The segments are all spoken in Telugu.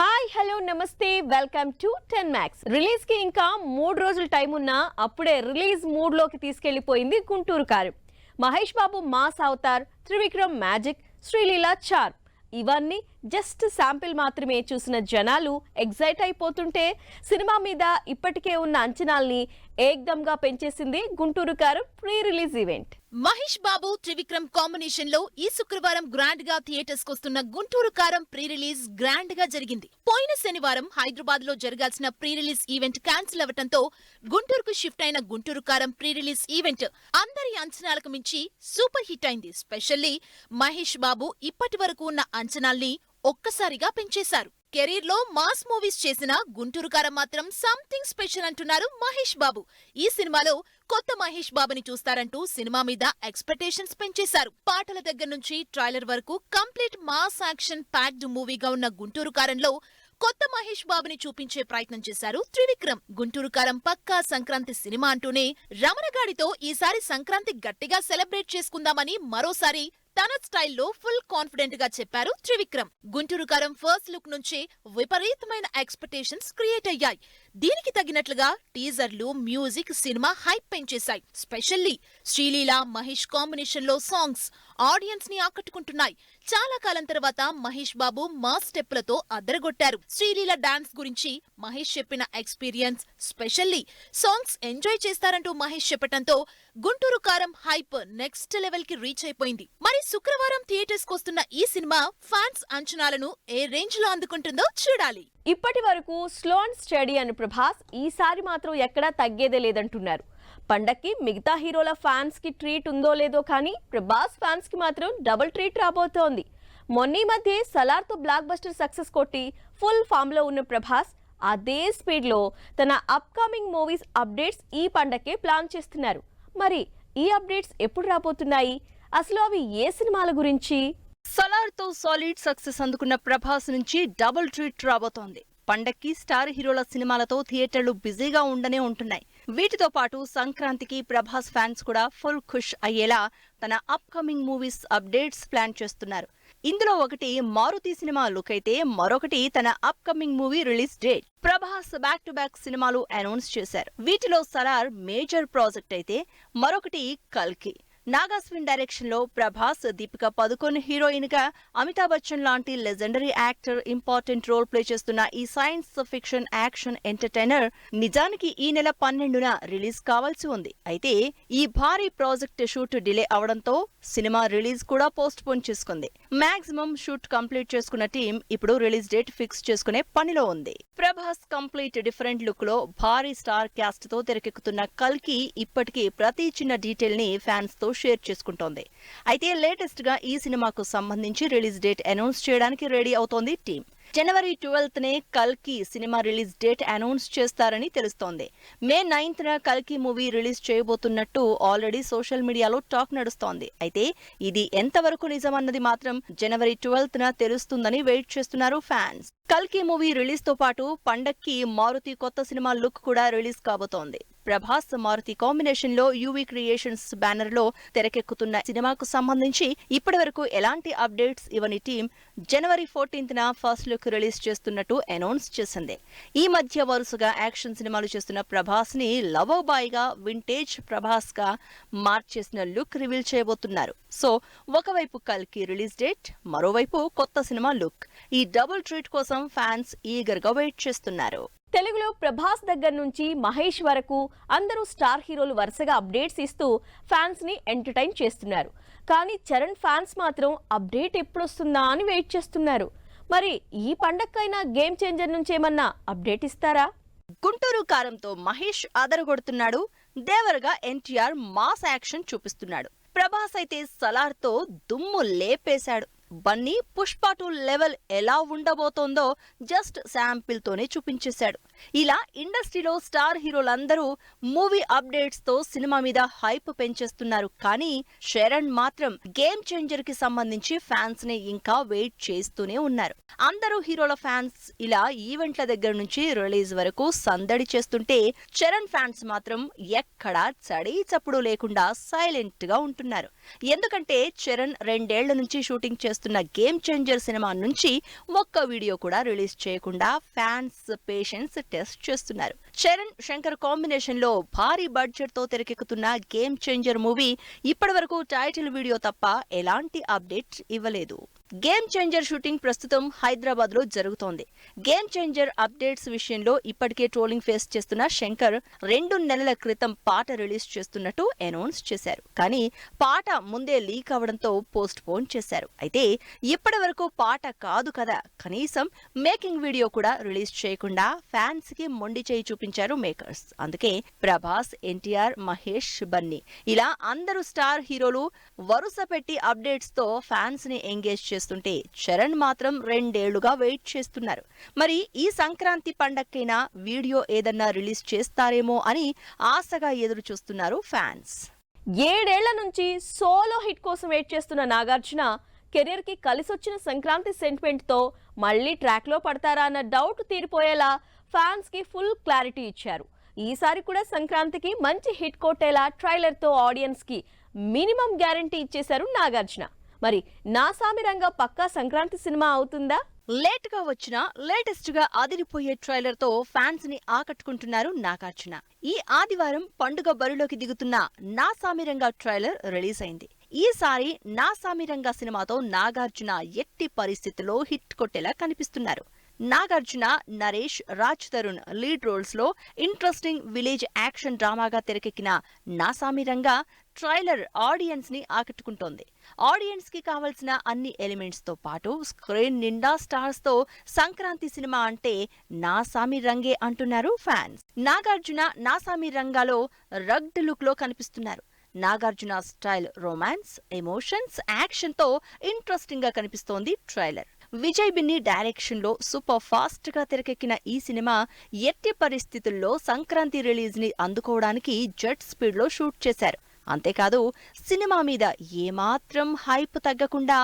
హాయ్ హలో నమస్తే వెల్కమ్ టు 10 మ్యాక్స్. రిలీజ్ కి ఇంకా 3 రోజుల టైం ఉన్నా అప్పుడే రిలీజ్ మూడ్ లోకి తీసుకెళ్లిపోయింది గుంటూరు కారం. మహేష్ బాబు మాస్ అవతార్, త్రివిక్రమ్ మ్యాజిక్, శ్రీలీల చార్మ్ ఇవన్నీ జస్ట్ శాంపిల్ మాత్రమే చూసిన జనాలు ఎగ్జైట్ అయిపోతుంటే సినిమా మీద ఇప్పటికే ఉన్న అంచనాల్ని ఏకదంగా పెంచేసింది గుంటూరు కారం pre release event. Mahesh Babu Trivikram combination లో ఈ శుక్రవారం గ్రాండ్ గా థియేటర్స్ కొస్తున్న గుంటూరు కారం ప్రీ రిలీజ్ గ్రాండ్ గా జరిగింది. పోయిన శనివారం హైదరాబాద్ లో జరగాల్సిన ప్రీ రిలీజ్ ఈవెంట్ క్యాన్సిల్ అవ్వడంతో గుంటూరుకు షిఫ్ట్ అయిన గుంటూరు కారం ప్రీ రిలీజ్ ఈవెంట్ అందరి అంచనాలకు మించి సూపర్ హిట్ అయింది. స్పెషల్లీ మహేష్ బాబు ఇప్పటి వరకు ఉన్న అంచనాల్ని ఒక్కసారిగా పెంచేశారు. కెరీర్ లో మాస్ మూవీస్ చేసిన గుంటూరు కారం మాత్రం సంథింగ్ స్పెషల్ అంటున్నారు మహేష్ బాబు. ఈ సినిమాలో కొత్త మహేష్ బాబుని చూస్తారంటూ సినిమా మీద ఎక్స్పెక్టేషన్స్ పెంచేశారు. పాటల దగ్గర నుంచి ట్రైలర్ వరకు కంప్లీట్ మాస్ యాక్షన్ ప్యాక్డ్ మూవీగా ఉన్న గుంటూరు కారంలో కొత్త మహేష్ బాబుని చూపించే ప్రయత్నం చేశారు త్రివిక్రమ్. గుంటూరు కారం పక్కా సంక్రాంతి సినిమా అంటూనే రమణగాడితో ఈసారి సంక్రాంతి గట్టిగా సెలబ్రేట్ చేసుకుందామని మరోసారి తన స్టైల్లో ఫుల్ కాన్ఫిడెంట్ గా చెప్పారు త్రివిక్రమ్. గుంటూరు కారం ఫస్ట్ లుక్ నుంచే విపరీతమైన ఎక్స్పెక్టేషన్స్ క్రియేట్ అయ్యాయి. దీనికి తగినట్లుగా టీజర్లు, మ్యూజిక్ సినిమా హైప్ పెంచేశాయి. స్పెషల్లీ శ్రీలీల మహేష్ కాంబినేషన్ లో సాంగ్స్ ఆడియన్స్ ని ఆకట్టుకుంటున్నాయి. చాలా కాలం తర్వాత మహేష్ బాబు మాస్ స్టెప్పులతో అదరగొట్టారు. శ్రీలీల డాన్స్ గురించి మహేష్ చెప్పిన ఎక్స్పీరియన్స్, స్పెషల్లీ సాంగ్స్ ఎంజాయ్ చేస్తారంటూ మహేష్ చెప్పటంతో Guntur Kaaram hype next level కి రీచ్ అయిపోయింది. మరి శుక్రవారం థియేటర్స్ కొస్తున్న ఈ సినిమా ఫ్యాన్స్ అంచనాలను ఏ రేంజ్ లో అందుకుంటుందో చూడాలి. ఇప్పటి వరకు స్లో అండ్ స్టడీ అని ప్రభాస్ ఈసారి మాత్రం ఎక్కడా తగ్గేదే లేదంటున్నారు. పండక్కి మిగతా హీరోల ఫ్యాన్స్ కి ట్రీట్ ఉందో లేదో కానీ ప్రభాస్ ఫ్యాన్స్ కి మాత్రం డబుల్ ట్రీట్ రాబోతోంది. మొన్నీ మధ్య సలార్తో బ్లాక్ బస్టర్ సక్సెస్ కొట్టి ఫుల్ ఫామ్ లో ఉన్న ప్రభాస్ అదే స్పీడ్ లో తన అప్కమింగ్ మూవీస్ అప్డేట్స్ ఈ పండక్కే ప్లాన్ చేస్తున్నారు. మరి ఈ అప్డేట్స్ ఎప్పుడు రాబోతున్నాయి? అసలు అవి ఏ సినిమాల గురించి? సలార్తో సాలిడ్ సక్సెస్ అందుకున్న ప్రభాస్ నుంచి డబుల్ ట్రీట్ రాబోతోంది. పండక్కి స్టార్ హీరోల సినిమాలతో థియేటర్లు బిజీగా ఉండనే ఉంటున్నాయి. వీటితో పాటు సంక్రాంతికి ప్రభాస్ ఫ్యాన్స్ కూడా ఫుల్ ఖుష్ అయ్యేలా తన అప్కమింగ్ మూవీస్ అప్డేట్స్ ప్లాన్ చేస్తున్నారు. ఇందులో ఒకటి మారుతి సినిమా లుక్ అయితే మరొకటి తన upcoming movie release date. Prabhas back to back సినిమాలు అనౌన్స్ చేశారు. వీటిలో సలార్ మేజర్ ప్రాజెక్ట్ అయితే మరొకటి కల్కి. నాగాస్విన్ డైరెక్షన్ లో ప్రభాస్, దీపికా పదుకొన్ హీరోయిన్ గా అమితాబ్ బచ్చన్ లాంటి legendary actor important role play చేస్తున్న ఈ సైన్స్ ఫిక్షన్ యాక్షన్ ఎంటర్టైనర్ నిజానికి ఈ నెల 12న రిలీజ్ కావాల్సి ఉంది. అయితే ఈ భారీ ప్రాజెక్ట్ షూట్ డిలే అవడంతో సినిమా రిలీజ్ కూడా పోస్ట్ పోన్ చేసుకుంది. మాక్సిమం షూట్ కంప్లీట్ చేసుకున్న టీం ఇప్పుడు రిలీజ్ డేట్ ఫిక్స్ చేసుకునే పనిలో ఉంది. ప్రభాస్ కంప్లీట్ డిఫరెంట్ లుక్ లో భారీ స్టార్ క్యాస్ట్ తో తెరకెక్కుతున్న కల్కి ఇప్పటికీ ప్రతి చిన్న డీటెయిల్ ని ఫ్యాన్స్ తో షేర్ చేసుకుంటోంది. అయితే లేటెస్ట్ గా ఈ సినిమాకు సంబంధించి రిలీజ్ డేట్ అనౌన్స్ చేయడానికి రెడీ అవుతోంది టీం. జనవరి 12నే కల్కి సినిమా రిలీజ్ డేట్ అనౌన్స్ చేస్తారని తెలుస్తోంది. మే 9న కల్కి మూవీ రిలీజ్ చేయబోతున్నట్టు ఆల్రెడీ సోషల్ మీడియాలో టాక్ నడుస్తోంది. అయితే ఇది ఎంతవరకు నిజమన్నది మాత్రం జనవరి 12న తెలుస్తుందని వెయిట్ చేస్తున్నారు ఫ్యాన్స్. కల్కి మూవీ రిలీజ్ తో పాటు పండక్కి మారుతి కొత్త సినిమా లుక్ కూడా రిలీజ్ కాబోతోంది. ప్రభాస్ మారుతి కాంబినేషన్ లో యూవీ క్రియేషన్స్ బ్యానర్ లో తెరకెక్కుతున్న సినిమాకు సంబంధించి ఇప్పటి వరకు ఎలాంటి అప్డేట్స్ ఇవ్వని టీం జనవరి 14న ఫస్ట్ లుక్ రిలీజ్ చేస్తున్నట్టు అనౌన్స్ చేసింది. ఈ మధ్య వరుసగా యాక్షన్ సినిమాలు చేస్తున్న ప్రభాస్ ని లవర్ బాయ్ గా వింటేజ్ ప్రభాస్ గా మార్చేసిన లుక్ రివీల్ చేయబోతున్నారు. సో ఒకవైపు కల్కి రిలీజ్ డేట్, మరోవైపు కొత్త సినిమా లుక్. ఈ డబుల్ ట్రీట్ కోసం ఫ్యాన్స్ ఈగర్ గా వెయిట్ చేస్తున్నారు. తెలుగులో ప్రభాస్ దగ్గర నుంచి మహేష్ వరకు అందరూ స్టార్ హీరోలు వరుసగా అప్డేట్స్ ఇస్తూ ఫ్యాన్స్ ని ఎంటర్టైన్ చేస్తున్నారు. కానీ చరణ్ ఫ్యాన్స్ మాత్రం అప్డేట్ ఎప్పుడొస్తుందా అని వెయిట్ చేస్తున్నారు. మరి ఈ పండక్కైనా గేమ్ చేంజర్ నుంచి ఏమన్నా అప్డేట్ ఇస్తారా? గుంటూరు కారంతో మహేష్ అదరగొడుతున్నాడు. దేవరగా ఎన్టీఆర్ మాస్ యాక్షన్ చూపిస్తున్నాడు. ప్రభాస్ అయితే సలార్తో దుమ్ము లేపేశాడు. బన్నీ పుష్ప 2 లెవెల్ ఎలా ఉండబోతోందో జస్ట్ శాంపిల్ తోనే చూపించేశాడు. ఇలా ఇండస్ట్రీలో స్టార్ హీరోలందరూ మూవీ అప్డేట్స్ తో సినిమా మీద హైప్ పెంచేస్తున్నారు. కానీ చరణ్ మాత్రం గేమ్ చేంజర్ కి సంబంధించి ఫ్యాన్స్ ని ఇంకా వెయిట్ చేస్తూనే ఉన్నారు. అందరూ హీరోల ఫ్యాన్స్ ఇలా ఈవెంట్ల దగ్గర నుంచి రిలీజ్ వరకు సందడి చేస్తుంటే చరణ్ ఫ్యాన్స్ మాత్రం ఎక్కడా చడీ చప్పుడు లేకుండా సైలెంట్ గా ఉంటున్నారు. ఎందుకంటే చరణ్ 2 ఏళ్ల నుంచి షూటింగ్ చేస్తున్నారు. వస్తున్న గేమ్ చేంజర్ సినిమా నుంచి ఒక్క వీడియో కూడా రిలీజ్ చేయకుండా ఫ్యాన్స్ పేషెన్స్ టెస్ట్ చేస్తున్నారు. చరణ్ శంకర్ కాంబినేషన్ లో భారీ బడ్జెట్ తో తెరకెక్కుతున్న గేమ్ చేంజర్ మూవీ ఇప్పటివరకు టైటిల్ వీడియో తప్ప ఎలాంటి అప్డేట్ ఇవ్వలేదు. గేమ్ చేంజర్ షూటింగ్ ప్రస్తుతం హైదరాబాద్ లో జరుగుతోంది. గేమ్ చేంజర్ అప్డేట్స్ విషయంలో ఇప్పటికే ట్రోలింగ్ ఫేస్ చేస్తున్న శంకర్ 2 నెలల క్రితం పాట రిలీజ్ చేస్తున్నట్టు అనౌన్స్ చేశారు. కానీ పాట ముందే లీక్ అవడంతో పోస్ట్ పోన్ చేశారు. అయితే ఇప్పటి వరకు పాట కాదు కదా, కనీసం మేకింగ్ వీడియో కూడా రిలీజ్ చేయకుండా ఫ్యాన్స్ కి మొండి చేయి చూపించారు మేకర్స్. అందుకే ప్రభాస్, ఎన్టీఆర్, మహేష్, బన్నీ ఇలా అందరూ స్టార్ హీరోలు వరుస పెట్టి అప్డేట్స్ తో ఫ్యాన్స్ ని ఎంగేజ్ చేస్తుంటే చరణ్ మాత్రం 2 ఏళ్లుగా వెయిట్ చేస్తున్నారు. మరి ఈ సంక్రాంతి పండక్కైనా వీడియో ఏదన్నా రిలీజ్ చేస్తారేమో అని ఆశగా ఎదురు చూస్తున్నారు ఫ్యాన్స్. 7 ఏళ్ల నుంచి సోలో హిట్ కోసం వెయిట్ చేస్తున్న నాగార్జున కెరీర్ కి కలిసొచ్చిన సంక్రాంతి సెంటిమెంట్ తో మళ్ళీ ట్రాక్ లో పడతారా అన్న డౌట్ తీరిపోయేలా ఫ్యాన్స్ కి ఫుల్ క్లారిటీ ఇచ్చారు. ఈసారి కూడా సంక్రాంతికి మంచి హిట్ కొట్టేలా ట్రైలర్ తో ఆడియన్స్ కి మినిమం గ్యారంటీ ఇచ్చేశారు నాగార్జున. మరి నా సామిరంగా పక్కా సంక్రాంతి సినిమా అవుతుందా? లేట్ గా వచ్చిన లేటెస్ట్ గా అదిరిపోయే ట్రైలర్ తో ఫ్యాన్స్ ని ఆకట్టుకుంటున్నారు నాగార్జున. ఈ ఆదివారం పండుగ బరిలోకి దిగుతున్న నా సామిరంగా ట్రైలర్ రిలీజ్ అయింది. ఈసారి నా సామిరంగా సినిమాతో నాగార్జున ఎట్టి పరిస్థితుల్లో హిట్ కొట్టేలా కనిపిస్తున్నారు. నాగార్జున, నరేష్, రాజ్ తరుణ్ లీడ్ రోల్స్ లో ఇంట్రెస్టింగ్ విలేజ్ యాక్షన్ డ్రామాగా తెరకెక్కిన నా సామిరంగా ట్రైలర్ ఆడియన్స్ ని ఆకట్టుకుంటోంది. ఆడియన్స్ కి కావలసిన అన్ని ఎలిమెంట్స్ తో పాటు స్క్రీన్ నిండా స్టార్స్ తో సంక్రాంతి సినిమా అంటే నా సామి రంగే అంటున్నారు ఫ్యాన్స్. నాగార్జున నా సామి రంగాలో రగ్డ్ లుక్ లో కనిపిస్తున్నారు. Nagarjuna style romance, emotions, action తో ఇంట్రెస్టింగ్ గా కనిపిస్తోంది ట్రైలర్. విజయ్ బిన్ని డైరెక్షన్ లో సూపర్ ఫాస్ట్ గా తెరకెక్కిన ఈ సినిమా ఎట్టి పరిస్థితుల్లో సంక్రాంతి రిలీజ్ ని అందుకోవడానికి జెట్ స్పీడ్ లో షూట్ చేశారు. అంతేకాదు సినిమా మీద ఏమాత్రం హైప్ తగ్గకుండా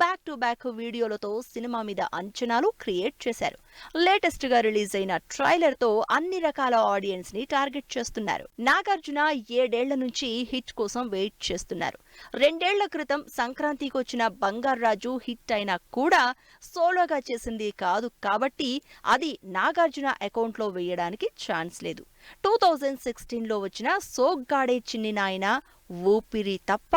బ్యాక్ టు బ్యాక్ వీడియోలతో సినిమా మీద అంచనాలు క్రియేట్ చేశారు. లేటెస్ట్ గా రిలీజ్ అయిన ట్రైలర్ తో అన్ని రకాల ఆడియన్స్ ని టార్గెట్ చేస్తున్నారు. నాగార్జున 7 ఏళ్ల నుంచి హిట్ కోసం వెయిట్ చేస్తున్నారు. 2 ఏళ్ల క్రితం సంక్రాంతికి వచ్చిన బంగారాజు హిట్ అయినా కూడా సోలోగా చేసింది కాదు కాబట్టి అది నాగార్జున అకౌంట్ లో వేయడానికి ఛాన్స్ లేదు. 2016లో వచ్చిన సోగ్గాడే చిన్ని నాయన, ఊపిరి తప్ప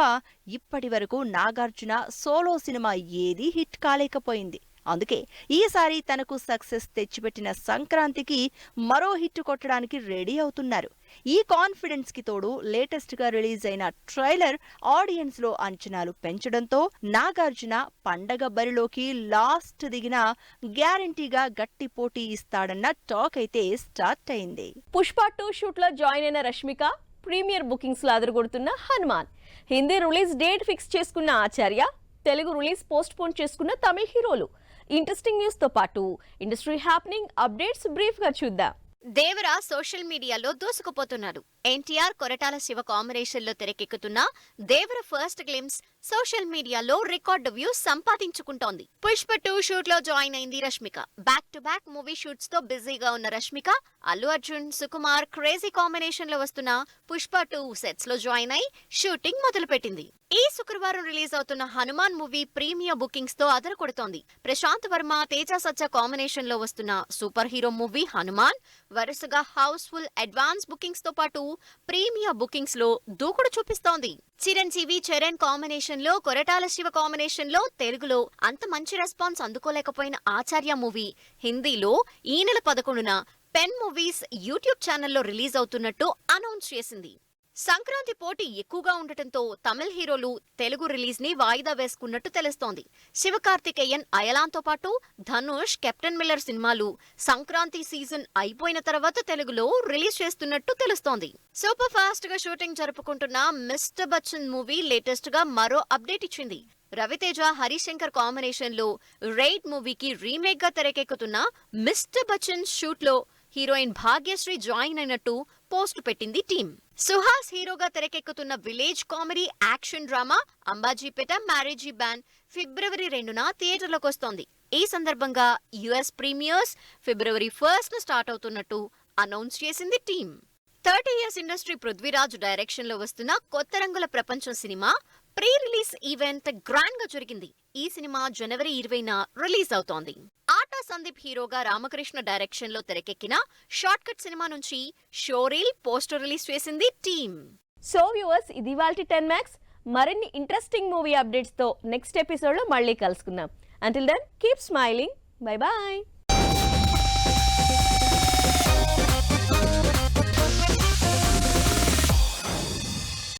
ఇప్పటి వరకు నాగార్జున సోలో సినిమా ఏదీ హిట్ కాలేకపోయింది. అందుకే ఈసారి తనకు సక్సెస్ తెచ్చిపెట్టిన సంక్రాంతికి మరో హిట్ కొట్టడానికి రెడీ అవుతున్నారు. ఈ కాన్ఫిడెన్స్ కి తోడు లేటెస్ట్ గా రిలీజ్ అయిన ట్రైలర్ ఆడియన్స్ లో అంచనాలు పెంచడంతో నాగార్జున పండగ బరిలోకి లాస్ట్ దిగిన గ్యారంటీగా గట్టి పోటీ ఇస్తాడన్న టాక్ అయితే స్టార్ట్ అయింది. పుష్ప 2 షూట్ లో జాయిన్ అయిన రష్మిక, ప్రీమియర్ బుకింగ్స్ లో అదరగొడుతున్న Hanuman, Hindi release date fix చేసుకున్న Acharya, Telugu release postpone చేసుకున్న తమిళ హీరోలు. ఇంట్రెస్టింగ్ న్యూస్ తో పాటు ఇండస్ట్రీ హ్యాపెనింగ్ అప్డేట్స్ బ్రీఫ్ గా చూద్దాం. దేవర సోషల్ మీడియాలో దూసుకుపోతున్నాడు. ఎన్టీఆర్, కొరటాల శివ కాంబినేషన్ లో తెరకెక్కుతున్న దేవర ఫస్ట్ గ్లిమ్స్ సోషల్ మీడియాలో రికార్డు వ్యూస్ సంపాదించుకుంటోంది. పుష్ప 2 షూట్ లో జాయిన్ అయింది Rashmika. Back to back movie shoots తో బిజీగా ఉన్న రష్మిక అల్లు అర్జున్, సుకుమార్ క్రేజీ కాంబినేషన్ లో వస్తున్న పుష్ప 2 సెట్స్ లో జాయిన్ అయి షూటింగ్ మొదలుపెట్టింది. ఈ శుక్రవారం రిలీజ్ అవుతున్న హనుమాన్ మూవీ ప్రీమియర్ బుకింగ్స్ తో అదరకొడుతోంది. ప్రశాంత్ వర్మ, తేజ సచ్చా కాంబినేషన్ లో వస్తున్న సూపర్ హీరో మూవీ హనుమాన్ వరుసగా హౌస్ఫుల్ అడ్వాన్స్ బుకింగ్స్ తో పాటు ప్రీమియర్ బుకింగ్స్ లో దూకుడు చూపిస్తోంది. చిరంజీవి, చరణ్ కాంబినేషన్ లో, కొరటాల శివ కాంబినేషన్ లో తెలుగులో అంత మంచి రెస్పాన్స్ అందుకోలేకపోయిన ఆచార్య మూవీ హిందీలో ఈ నెల 11న పెన్ మూవీస్ యూట్యూబ్ ఛానల్లో రిలీజ్ అవుతున్నట్టు అనౌన్స్ చేసింది. సంక్రాంతి పోటీ ఎక్కువగా ఉండటంతో తమిళ హీరోలు తెలుగు రిలీజ్ ని వాయిదా వేసుకున్నట్టు తెలుస్తోంది. శివకార్తికేయన్, అయలాన్తో పాటు ధనుష్, కెప్టెన్ మిల్లర్ సినిమాలు సంక్రాంతి సీజన్ అయిపోయిన తర్వాత తెలుగులో రిలీజ్ చేస్తున్నట్టు తెలుస్తోంది. సూపర్ ఫాస్ట్ గా షూటింగ్ జరుపుకుంటున్న మిస్టర్ బచ్చన్ మూవీ లేటెస్ట్ గా మరో అప్డేట్ ఇచ్చింది. రవితేజ, హరిశంకర్ కాంబినేషన్ లో రైడ్ మూవీకి రీమేక్ గా తెరకెక్కుతున్న మిస్టర్ బచ్చన్ షూట్ లో హీరోయిన్ భాగ్యశ్రీ జాయిన్ అయినట్టు పోస్ట్ పెట్టింది టీం. సుహాస్ హీరోగా తెరకెక్కుతున్న village comedy action drama Ambajipeta marriage band ఫిబ్రవరి 2న థియేటర్లోకి వస్తోంది. ఈ సందర్భంగా యుఎస్ ప్రీమియర్స్ ఫిబ్రవరి 1న స్టార్ట్ అవుతున్నట్టు అనౌన్స్ చేసింది team. 30 years industry Prithviraj direction లో వస్తున్న కొత్త రంగుల ప్రపంచం cinema pre release release event grand గా జరిగింది. ఈ సినిమా జనవరి 20న రిలీజ్ అవుతోంది. ఆటా సందీప్ హీరోగా రామకృష్ణ డైరెక్షన్ లో తెరకెక్కిన షార్ట్ కట్ సినిమా నుంచి షోరీల్ పోస్టర్ రిలీజ్ చేసింది టీమ్. సో వ్యూవర్స్, ఇది ఇవాల్టి 10 Max. మరిన్ని ఇంట్రెస్టింగ్ మూవీ అప్డేట్స్ తో నెక్స్ట్ ఎపిసోడ్ లో మళ్ళీ కలుసుకుందాం. Until then keep smiling. Bye bye.